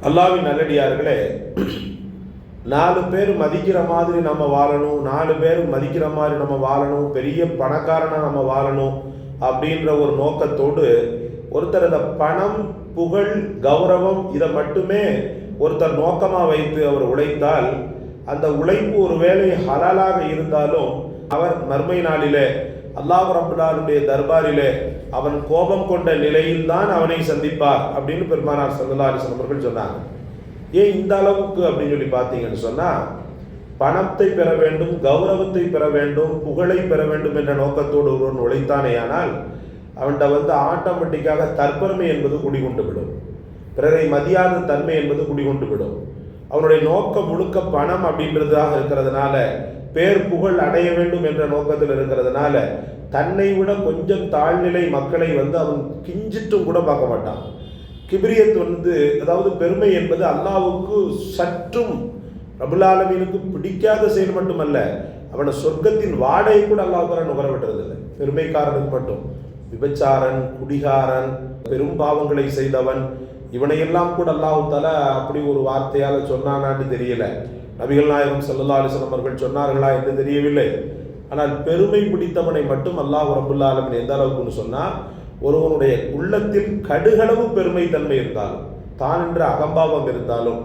அல்லாஹ்வின் நல்லடியார்களே, 4 பேர் மதிக்கிற மாதிரி நம்ம வாழணும், 4 பேர் மதிக்கிற மாதிரி நம்ம வாழணும், பெரிய பணக்காரனாக நம்ம வாழணும் அப்படின்ற ஒரு நோக்கத்தோடு ஒருத்தர் இந்த பணம், புகழ், கௌரவம் இதை மட்டுமே ஒருத்தர் நோக்கமாக வைத்து அவர் உழைத்தால், அந்த உழைப்பு ஒரு வேளை ஹலாலாக இருந்தாலும் அவர் மர்மை நாளிலே அல்லாஹ் ரப்பல் ஆலமீனுடைய தர்பாரிலே அவன் கோபம் கொண்ட நிலையில்தான் அவனை சந்திப்பார் அப்படின்னு பெருமானார் ஸல்லல்லாஹு அலைஹி வஸல்லம் அவர்கள் சொன்னாங்க. ஏன் இந்த அளவுக்கு அப்படின்னு சொல்லி பார்த்தீங்கன்னு சொன்னால், பணத்தை பெற வேண்டும், கௌரவத்தை பெற வேண்டும், புகழை பெற வேண்டும் என்ற நோக்கத்தோடு ஒருவன் உழைத்தானே ஆனால் அவன்கிட்ட ஆட்டோமேட்டிக்காக தற்பெருமை என்பது குடிகொண்டு விடும், பிறரை மதியாத தன்மை என்பது குடிகொண்டு விடும். அவனுடைய நோக்கம் முழுக்க பணம் அப்படின்றதாக இருக்கிறதுனால, பேர் புகழ் அடைய வேண்டும் என்ற நோக்கத்தில் இருக்கிறதுனால, தன்னை விட கொஞ்சம் தாழ்நிலை மக்களை அவன் கிஞ்சிட்டும் கூட பார்க்க மாட்டான். கிபிரியத் அதாவது பெருமை என்பது அல்லாஹ்வுக்கு சற்றும் ரப்பல் ஆலமீனுக்கு பிடிக்காத செயல் மட்டுமல்ல, அவனை சொர்க்கத்தின் வாடையை கூட அல்லாஹ் தஆலா நுகர விடுறதில்லை. பெருமைக்காரனுக்கு மட்டும். விபச்சாரன், குடிகாரன், பெரும் பாவங்களை செய்தவன், இவனையெல்லாம் கூட அல்லாஹ் தஆலா அப்படி ஒரு வார்த்தையால் சொன்னானான்னு தெரியல. நபிகள் நாயகம் ஸல்லல்லாஹு அலைஹி வஸல்லம் அவர்கள் சொன்னார்களா என்று தெரியவில்லை. ஆனால் பெருமை பிடித்தவனை மட்டும் அல்லாஹ் ரப்பல் ஆலமீன் எந்த அளவுக்குன்னு சொன்னால், ஒருவனுடைய உள்ளத்தில் கடுகளவு பெருமை தன்மை இருந்தாலும், தான் என்ற அகம்பாவம் இருந்தாலும்,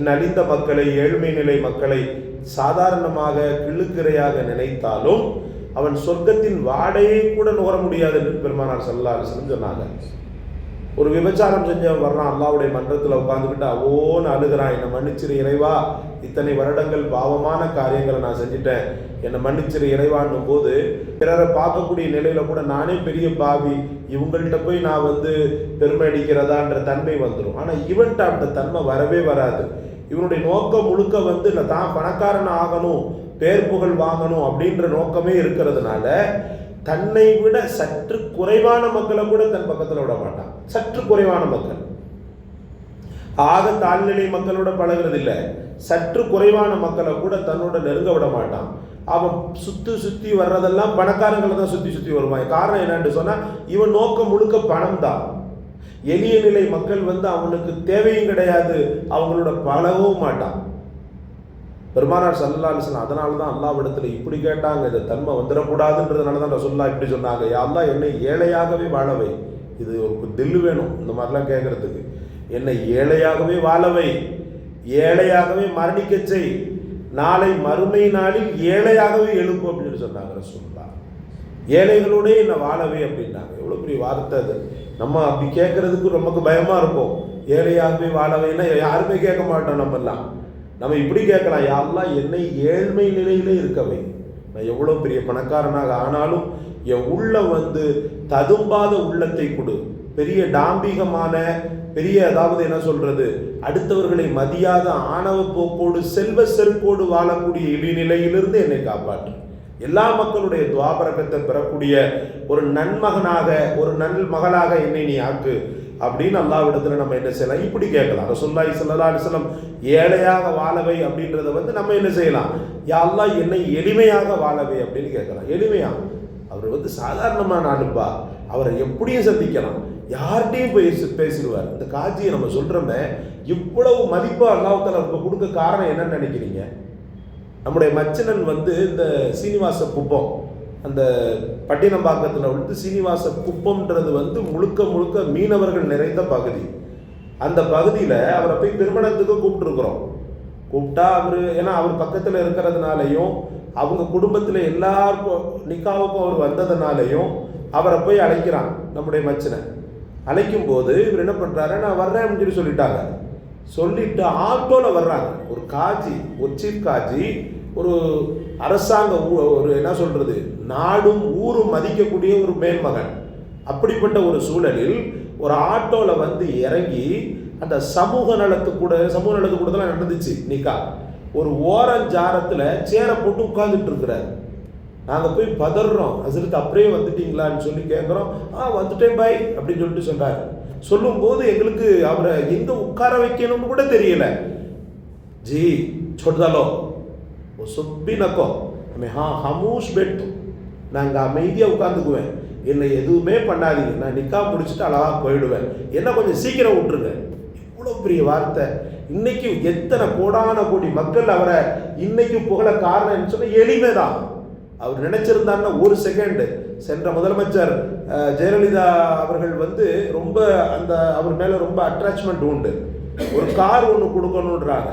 நலிந்த மக்களை, ஏழ்மை நிலை மக்களை சாதாரணமாக கிள்ளுக்கிறையாக நினைத்தாலும் அவன் சொர்க்கத்தின் வாடையை கூட நுகர முடியாது என்று பெருமானார் ஸல்லல்லாஹு அலைஹி வஸல்லம் சொன்னாங்க. ஒரு விபச்சாரம் செஞ்சவன் வர்றான், அல்லாஹ்வுடைய மன்றத்தில் உட்காந்துக்கிட்டு அவோன்னு அழுகிறான், என்னை மன்னிச்சிரு இறைவா, இத்தனை வருடங்கள் பாவமான காரியங்களை நான் செஞ்சுட்டேன், என்னை மன்னிச்சிரு இறைவான்னும் போது பிறரை பார்க்கக்கூடிய நிலையில கூட நானே பெரிய பாவி, இவங்கள்ட்ட போய் நான் பெருமை அடிக்கிறதான்ற தன்மை வந்துடும். ஆனால் இவன்கிட்ட அந்த தன்மை வரவே வராது. இவனுடைய நோக்கம் முழுக்க இல்லை தான் பணக்காரன் ஆகணும், பேர் புகழ் வாங்கணும் அப்படின்ற நோக்கமே இருக்கிறதுனால தன்னை விட சற்று குறைவான மக்களை கூட தன் பக்கத்தில் விட மாட்டான். சற்று குறைவான மக்கள், ஆக தாழ்நிலை மக்களோட பழகிறது இல்லை, சற்று குறைவான மக்களை கூட தன்னோட நெருங்க விட மாட்டான். அவன் சுத்தி வர்றதெல்லாம் பணக்காரங்களை தான் சுத்தி வருவான். காரணம் என்னன்னு சொன்னா, இவன் நோக்கம் முழுக்க பணம் தான். எளிய நிலை மக்கள் அவனுக்கு தேவையும் கிடையாது, அவங்களோட பழகவும் மாட்டான். பெருமானார் ஸல்லல்லாஹு அலைஹி வஸல்லம் அதனால தான் அல்லாஹ்விடத்தில் இப்படி கேட்டாங்க, இந்த தன்மை வந்துடக்கூடாதுன்றதுனால தான் ரசூலுல்லாஹ் இப்படி சொன்னாங்க, யா அல்லாஹ் என்னை ஏழையாகவே வாழவை. இது ஒரு தில்லு வேணும் இந்த மாதிரிலாம் கேட்கறதுக்கு. என்னை ஏழையாகவே வாழவை, ஏழையாகவே மரணிக்க செய், நாளை மறுமை நாளில் ஏழையாகவே எழுப்பு அப்படின்னு சொன்னாங்க ரசூலுல்லாஹ். ஏழைகளோடே என்னை வாழவே அப்படின்னாங்க. எவ்வளோ பெரிய வார்த்தை அது. நம்ம அப்படி கேட்கறதுக்கு நமக்கு பயமா இருக்கும். ஏழையாகவே வாழவைன்னா யாருமே கேட்க மாட்டோம். நம்ம இப்படி கேட்கலாம், யா அல்லாஹ் என்னை ஏழ்மை நிலையிலே இருக்கவை, நான் எவ்வளோ பெரிய பணக்காரனாக ஆனாலும் என் உள்ள ததும்பாத உள்ளத்தை கொடு, பெரிய டாம்பிகமான பெரிய அதாவது என்ன சொல்றது, அடுத்தவர்களை மதியாத ஆணவ போக்கோடு செல்வ செருக்கோடு வாழக்கூடிய இழிநிலையிலிருந்து என்னை காப்பாற்று, எல்லா மக்களுடைய துவாபரகத்தை பெறக்கூடிய ஒரு நன்மகனாக, ஒரு நல் மகளாக என்னை நீ ஆக்கு அப்படின்னு அல்லாஹ்விடத்தில் நம்ம என்ன செய்யலாம், இப்படி கேட்கலாம். ரசூலுல்லாஹி ஸல்லல்லாஹு அலைஹி வஸல்லம் ஏழையாக வாழவை அப்படின்றத நம்ம என்ன செய்யலாம், யா அல்லாஹ் என்னை எளிமையாக வாழவை அப்படின்னு கேட்கலாம். எளிமையா, அவர் சாதாரணமான அனுப்பா, அவரை எப்படியும் சந்திக்கலாம், யார்கிட்டையும் போய் பேசிடுவார். இந்த காட்சியை நம்ம சொல்றோமே, இவ்வளவு மதிப்பு அல்லாஹ் தஆலா அவருக்கு கொடுக்க காரணம் என்னன்னு நினைக்கிறீங்க? நம்முடைய மச்சினன் இந்த சீனிவாச குப்பம், அந்த பட்டினம்பாக்கத்தில் சீனிவாச குப்பம்ன்றது முழுக்க முழுக்க மீனவர்கள் நிறைந்த பகுதி. அந்த பகுதியில் அவரை போய் திருமணத்துக்கு கூப்பிட்டுருக்குறோம். கூப்பிட்டா ஏன்னா அவர் பக்கத்தில் இருக்கிறதுனாலையும் அவங்க குடும்பத்தில் எல்லாருக்கும் நிக்காவுக்கும் அவர் வந்ததுனாலையும் அவரை போய் அழைக்கிறான் நம்முடைய மச்சினை. அழைக்கும் போது இவர் என்ன பண்ணுறாரு, நான் வர்றேன் அப்படின்னு சொல்லிட்டாங்க. சொல்லிட்டு ஆட்டோவில் வர்றாங்க. ஒரு காஜி, ஒரு சீஃப் காஜி, ஒரு அரசாங்க ஒரு என்ன சொல்றது, நாடும் ஊரும் மதிக்கக்கூடிய ஒரு மேன்மகன். அப்படிப்பட்ட ஒரு சூழலில் ஒரு ஆட்டோவில் இறங்கி அந்த சமூக நலத்துக்கூடலாம் நடந்துச்சு நிக்கா. ஒரு ஓரஞ்சாரத்தில் சேரை போட்டு உட்கார்ந்துட்டு இருக்கிறார். நாங்கள் போய் பதறோம், ஹஸ்ரத் அப்படியே வந்துட்டீங்களான்னு சொல்லி கேட்குறோம். வந்துட்டேன் பாய் அப்படின்னு சொல்லிட்டு சொன்னார். சொல்லும்போது எங்களுக்கு அவரை எங்கே உட்கார வைக்கணும்னு கூட தெரியல. ஜி சொல்லாலோ சுப்பி நக்கோ ஹமூஷ் பெட், நாங்கள் அமைதியாக உட்காந்துக்குவேன், என்னை எதுவுமே பண்ணாதீங்க, நான் நிக்கா முடிச்சுட்டு அழகாக போயிடுவேன், என்ன கொஞ்சம் சீக்கிரம் விட்டுருங்க. இவ்வளோ பெரிய வார்த்தை. இன்னைக்கு எத்தனை கோடான கோடி மக்கள் அவரை இன்னைக்கு புகழ காரணம் சொன்ன எளிமை தான். அவர் நினைச்சிருந்தாருன்னா ஒரு செகண்ட் சென்ற முதலமைச்சர் ஜெயலலிதா அவர்கள் ரொம்ப அந்த அவர் மேலே ரொம்ப அட்டாச்மெண்ட் உண்டு. ஒரு கார் ஒன்று கொடுக்கணுன்றாங்க.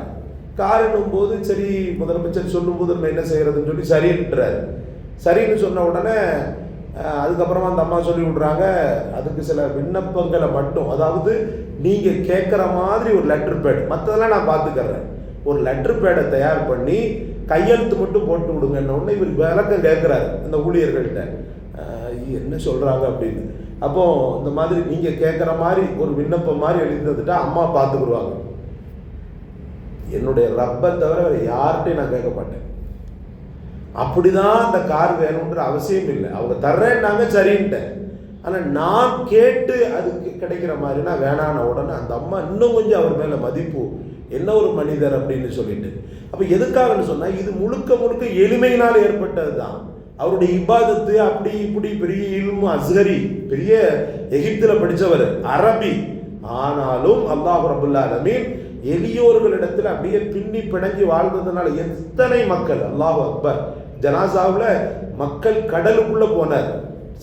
காருன்னும் போது சரி முதலமைச்சர் சொல்லும்போது நம்ம என்ன செய்யறதுன்னு சொல்லி சரின்றாரு. சரின்னு சொன்ன உடனே அதுக்கப்புறமா அந்த அம்மா சொல்லி விடுறாங்க, அதுக்கு சில விண்ணப்பங்களை மட்டும், அதாவது நீங்கள் கேட்குற மாதிரி ஒரு லெட்டர் பேட், மற்றதெல்லாம் நான் பார்த்துக்கிறேன், ஒரு லெட்டர் பேடை தயார் பண்ணி கையெழுத்து மட்டும் போட்டு விடுங்கன்னு உடனே இவர் விளக்கம் கேட்குறாரு இந்த ஊழியர்கள்ட்ட, என்ன சொல்கிறாங்க அப்படின்னு. அப்போது இந்த மாதிரி நீங்கள் கேட்குற மாதிரி ஒரு விண்ணப்பம் மாதிரி எழுதிட்டுட்டா அம்மா பார்த்துக்குருவாங்க. என்னுடைய ரப்பை தவிர வேறு யார்கிட்டையும் நான் கேட்க மாட்டேன். அப்படிதான் அந்த கார் வேணுன்ற அவசியம் இல்லை. அவங்க தர்றேன்னாங்க, சரின்ட்டேன். ஆனால் நான் கேட்டு அதுக்கு கிடைக்கிற மாதிரினா வேணான உடனே அந்த அம்மா இன்னும் கொஞ்சம் அவர் மேலே மதிப்பு, என்ன ஒரு மனிதர் அப்படின்னு சொல்லிட்டு. அப்போ எதுக்காகன்னு சொன்னால் இது முழுக்க முழுக்க எளிமையினால் ஏற்பட்டது தான். அவருடைய இபாதத்து அப்படி இப்படி பெரிய இல்மு அஸ்கரி, பெரிய எகிப்தில் படித்தவர், அரபி. ஆனாலும் அல்லாஹ் ரப்புல் ஆலமீன் எளியோர்களிடத்தில் அப்படியே பின்னி பிணைஞ்சி வாழ்ந்ததுனால எத்தனை மக்கள், அல்லாஹ் அக்பர், ஜனாசாவில் மக்கள் கடலுக்குள்ளே போனார்.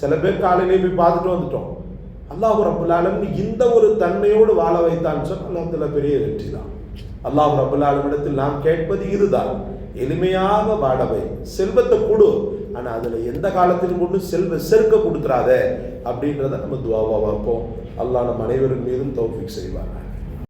சில பேர் காலையிலே போய் பார்த்துட்டு வந்துட்டோம். அல்லாஹ் ரப்புல் ஆலமீன் இந்த ஒரு தன்மையோடு வாழ வைத்தான்னு சொன்னால் அதில் பெரிய வெற்றி தான். அல்லாஹ் ரப்புல் ஆலமீனிடத்தில் நாம் கேட்பது இதுதான், எளிமையாக வாழவை. செல்வத்தை கொடு, ஆனால் அதில் எந்த காலத்திலும் கொண்டு செல்வ செருக்க கொடுத்துறாத அப்படின்றத நம்ம துவாவா வைப்போம். அல்லாஹ் நம் அனைவரின் மீதும் தௌஃபீக் செய்வாங்க.